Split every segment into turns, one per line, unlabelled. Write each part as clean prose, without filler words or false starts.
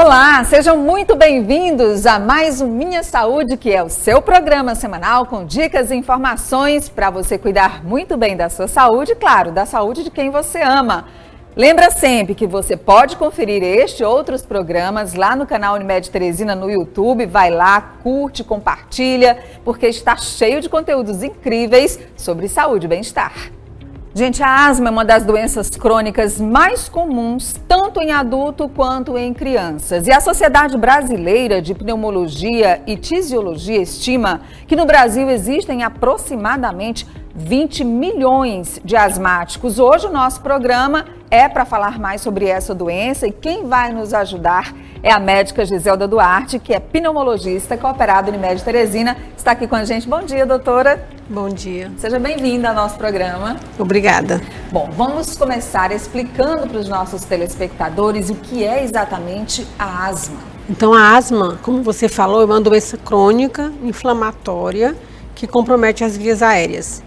Olá, sejam muito bem-vindos a mais um Minha Saúde, que é o seu programa semanal com dicas e informações para você cuidar muito bem da sua saúde e, claro, da saúde de quem você ama. Lembra sempre que você pode conferir este e outros programas lá no canal Unimed Teresina no YouTube. Vai lá, curte, compartilha, porque está cheio de conteúdos incríveis sobre saúde e bem-estar. Gente, a asma é uma das doenças crônicas mais comuns, tanto em adulto quanto em crianças. E a Sociedade Brasileira de Pneumologia e Tisiologia estima que no Brasil existem aproximadamente 20 milhões de asmáticos. Hoje o nosso programa é para falar mais sobre essa doença e quem vai nos ajudar é a médica Giselda Duarte, que é pneumologista, cooperada Unimed Teresina. Está aqui com a gente. Bom dia, doutora.
Bom dia.
Seja bem-vinda ao nosso programa.
Obrigada.
Bom, vamos começar explicando para os nossos telespectadores o que é exatamente a asma.
Então, a asma, como você falou, é uma doença crônica, inflamatória, que compromete as vias aéreas.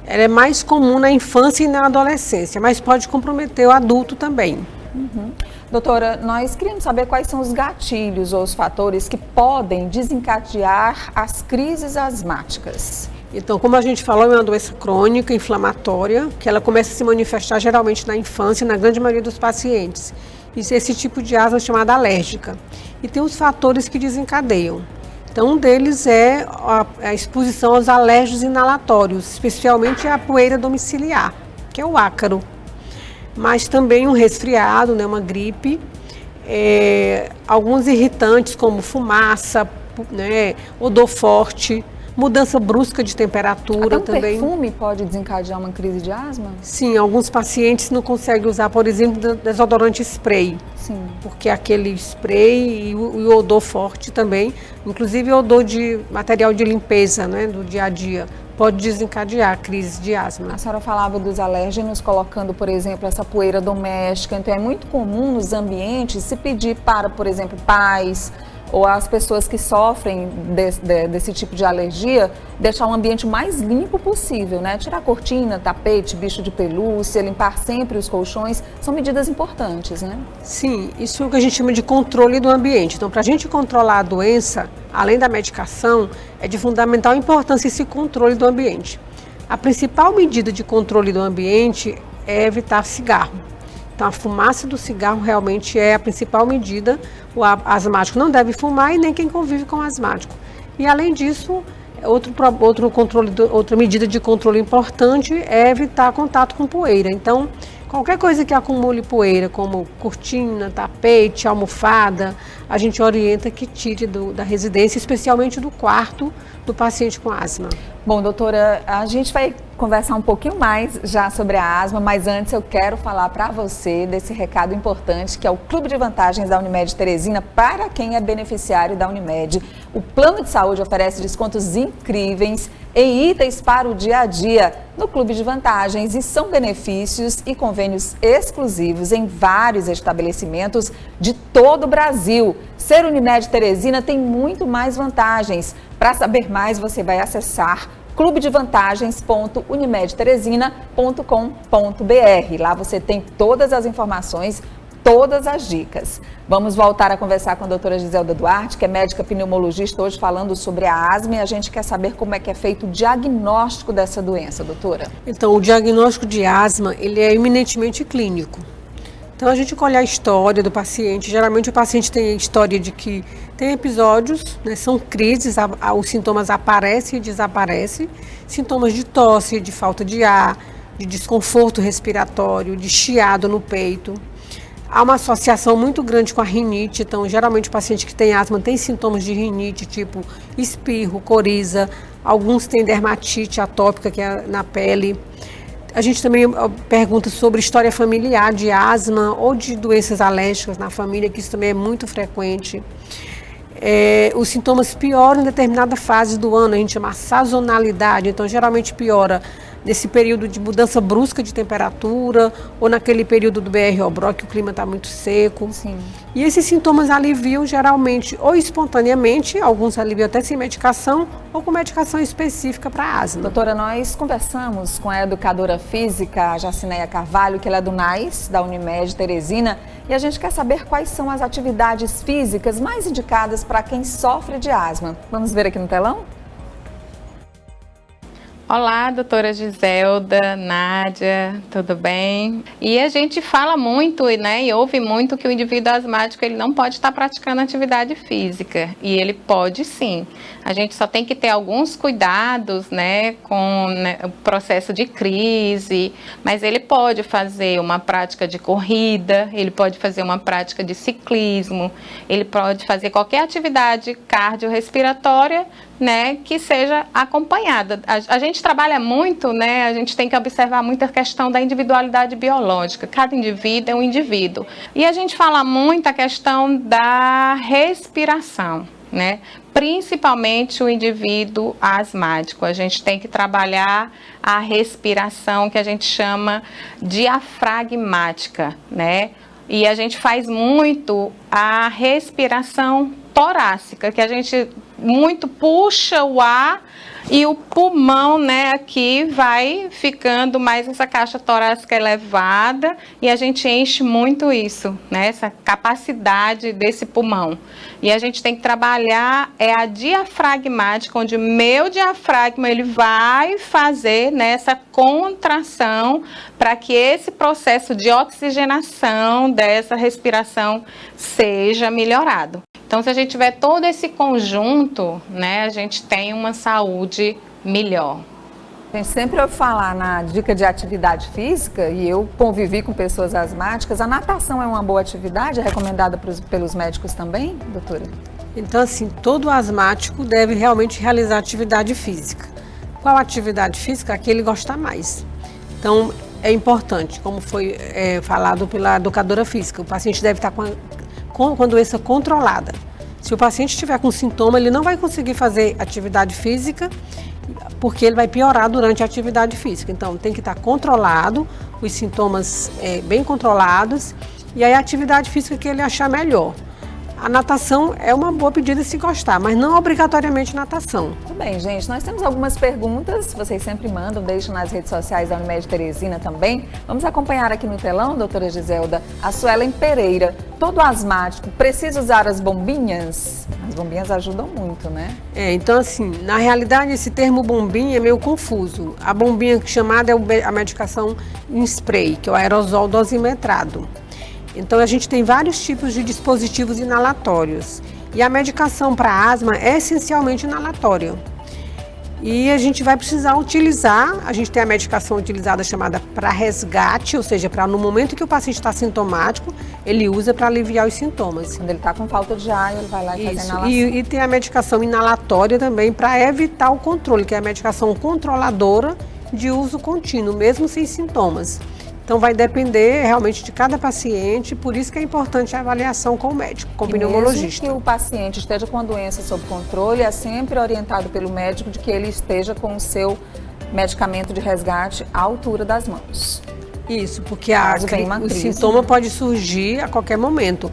Ela é mais comum na infância e na adolescência, mas pode comprometer o adulto também.
Doutora, nós queríamos saber quais são os gatilhos ou os fatores que podem desencadear as crises asmáticas.
Então, como a gente falou, é uma doença crônica, inflamatória, que ela começa a se manifestar geralmente na infância, na grande maioria dos pacientes. Esse tipo de asma é chamada alérgica. E tem os fatores que desencadeiam. Então, um deles é a exposição aos alérgicos inalatórios, especialmente a poeira domiciliar, que é o ácaro. Mas também um resfriado, né, uma gripe, alguns irritantes como fumaça, né, odor forte, mudança brusca de temperatura também.
Perfume pode desencadear uma crise de asma?
Sim, alguns pacientes não conseguem usar, por exemplo, desodorante spray.
Sim.
Porque aquele spray e o odor forte também, inclusive o odor de material de limpeza, né, do dia a dia, pode desencadear crise de asma.
A senhora falava dos alérgenos, colocando, por exemplo, essa poeira doméstica. Então, é muito comum nos ambientes se pedir para, por exemplo, pais ou as pessoas que sofrem desse tipo de alergia, deixar o ambiente mais limpo possível, né? Tirar cortina, tapete, bicho de pelúcia, limpar sempre os colchões, são medidas importantes, né?
Sim, isso é o que a gente chama de controle do ambiente. Então, para a gente controlar a doença, além da medicação, é de fundamental importância esse controle do ambiente. A principal medida de controle do ambiente é evitar cigarro. Então, a fumaça do cigarro realmente é a principal medida. O asmático não deve fumar e nem quem convive com o asmático. E, além disso, outra medida de controle importante é evitar contato com poeira. Então, qualquer coisa que acumule poeira, como cortina, tapete, almofada, a gente orienta que tire da residência, especialmente do quarto do paciente com asma.
Bom, doutora, a gente vai conversar um pouquinho mais já sobre a asma, mas antes eu quero falar para você desse recado importante que é o Clube de Vantagens da Unimed Teresina para quem é beneficiário da Unimed. O plano de saúde oferece descontos incríveis em itens para o dia a dia no Clube de Vantagens e são benefícios e convênios exclusivos em vários estabelecimentos de todo o Brasil. Ser Unimed Teresina tem muito mais vantagens. Para saber mais, você vai acessar clubedevantagens.unimedteresina.com.br. Lá você tem todas as informações, todas as dicas. Vamos voltar a conversar com a doutora Giselda Duarte, que é médica pneumologista, hoje falando sobre a asma, e a gente quer saber como é que é feito o diagnóstico dessa doença, doutora.
Então, o diagnóstico de asma, ele é eminentemente clínico. Então, a gente colhe a história do paciente. Geralmente, o paciente tem a história de que tem episódios, né, são crises, os sintomas aparecem e desaparecem. Sintomas de tosse, de falta de ar, de desconforto respiratório, de chiado no peito. Há uma associação muito grande com a rinite. Então, geralmente, o paciente que tem asma tem sintomas de rinite, tipo espirro, coriza. Alguns têm dermatite atópica, que é na pele. A gente também pergunta sobre história familiar de asma ou de doenças alérgicas na família, que isso também é muito frequente. os sintomas pioram em determinada fase do ano, a gente chama sazonalidade, então geralmente piora nesse período de mudança brusca de temperatura ou naquele período do BR-Obró que o clima está muito seco.
Sim.
E esses sintomas aliviam geralmente ou espontaneamente, alguns aliviam até sem medicação ou com medicação específica para asma.
Doutora, nós conversamos com a educadora física, a Jacineia Carvalho, que ela é do NAIS, da Unimed Teresina, e a gente quer saber quais são as atividades físicas mais indicadas para quem sofre de asma. Vamos ver aqui no telão?
Olá, doutora Giselda, Nádia, tudo bem? E a gente fala muito, né, e ouve muito que o indivíduo asmático ele não pode estar praticando atividade física, e ele pode sim. A gente só tem que ter alguns cuidados, né, com o processo de crise, mas ele pode fazer uma prática de corrida, ele pode fazer uma prática de ciclismo, ele pode fazer qualquer atividade cardiorrespiratória, né, que seja acompanhada. A gente trabalha muito, né, a gente tem que observar muito a questão da individualidade biológica. Cada indivíduo é um indivíduo. E a gente fala muito a questão da respiração, né, principalmente o indivíduo asmático. A gente tem que trabalhar a respiração que a gente chama diafragmática, né, e a gente faz muito a respiração torácica, que a gente muito puxa o ar e o pulmão, né, aqui vai ficando mais essa caixa torácica elevada e a gente enche muito isso, né, essa capacidade desse pulmão. E a gente tem que trabalhar a diafragmática, onde o meu diafragma ele vai fazer, né, essa contração para que esse processo de oxigenação dessa respiração seja melhorado. Então, se a gente tiver todo esse conjunto, né, a gente tem uma saúde melhor.
A gente sempre ouve falar na dica de atividade física, e eu convivi com pessoas asmáticas, a natação é uma boa atividade, é recomendada pelos médicos também, doutora?
Então, assim, todo asmático deve realmente realizar atividade física. Qual atividade física? A que ele gosta mais. Então, é importante, como foi falado pela educadora física, o paciente deve estar com a doença controlada. Se o paciente estiver com sintoma, ele não vai conseguir fazer atividade física, porque ele vai piorar durante a atividade física. Então, tem que estar controlado, os sintomas bem controlados, e aí a atividade física que ele achar melhor. A natação é uma boa pedida se gostar, mas não obrigatoriamente natação.
Tudo bem, gente. Nós temos algumas perguntas, vocês sempre mandam, deixam nas redes sociais da Unimed Teresina também. Vamos acompanhar aqui no telão, doutora Giselda, a Suelen Pereira. Todo asmático precisa usar as bombinhas? As bombinhas ajudam muito, né?
Então assim, na realidade esse termo bombinha é meio confuso. A bombinha chamada é a medicação em spray, que é o aerosol dosimetrado. Então, a gente tem vários tipos de dispositivos inalatórios. E a medicação para asma é essencialmente inalatória. E a gente vai precisar utilizar, a gente tem a medicação utilizada chamada para resgate, ou seja, para no momento que o paciente está sintomático, ele usa para aliviar os sintomas.
Quando ele está com falta de ar, ele vai lá e faz a inalação.
E tem a medicação inalatória também para evitar o controle, que é a medicação controladora de uso contínuo, mesmo sem sintomas. Então vai depender realmente de cada paciente, por isso que é importante a avaliação com o médico, com o pneumologista.
Mesmo que o paciente esteja com a doença sob controle, é sempre orientado pelo médico de que ele esteja com o seu medicamento de resgate à altura das mãos.
Isso, porque o sintoma pode surgir a qualquer momento.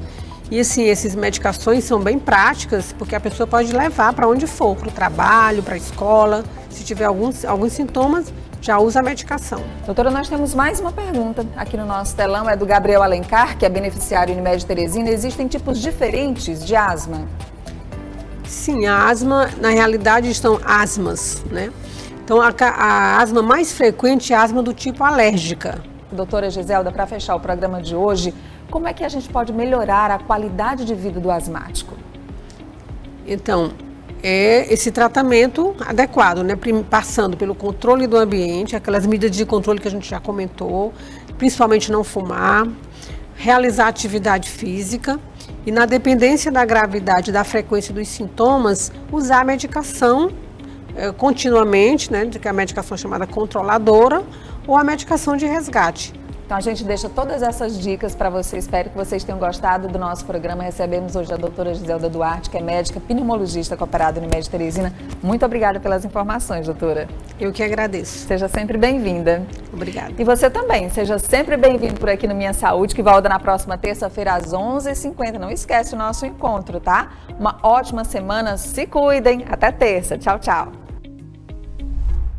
E assim, essas medicações são bem práticas, porque a pessoa pode levar para onde for, para o trabalho, para a escola. Se tiver alguns sintomas, já usa a medicação.
Doutora, nós temos mais uma pergunta aqui no nosso telão, é do Gabriel Alencar, que é beneficiário Unimed Teresina. Existem tipos diferentes de asma?
Sim, a asma, na realidade, estão asmas, né? Então, a asma mais frequente é a asma do tipo alérgica.
Doutora Giselda, para fechar o programa de hoje, como é que a gente pode melhorar a qualidade de vida do asmático?
Então, é esse tratamento adequado, né? Passando pelo controle do ambiente, aquelas medidas de controle que a gente já comentou, principalmente não fumar, realizar atividade física e, na dependência da gravidade e da frequência dos sintomas, usar a medicação continuamente, né? Que é a medicação chamada controladora ou a medicação de resgate,
Então a gente deixa todas essas dicas para você. Espero que vocês tenham gostado do nosso programa. Recebemos hoje a doutora Giselda Duarte, que é médica pneumologista cooperada Unimed Teresina. Muito obrigada pelas informações, doutora.
Eu que agradeço.
Seja sempre bem-vinda.
Obrigada.
E você também, seja sempre bem-vindo por aqui no Minha Saúde, que volta na próxima terça-feira às 11h50. Não esquece o nosso encontro, tá? Uma ótima semana, se cuidem. Até terça. Tchau, tchau.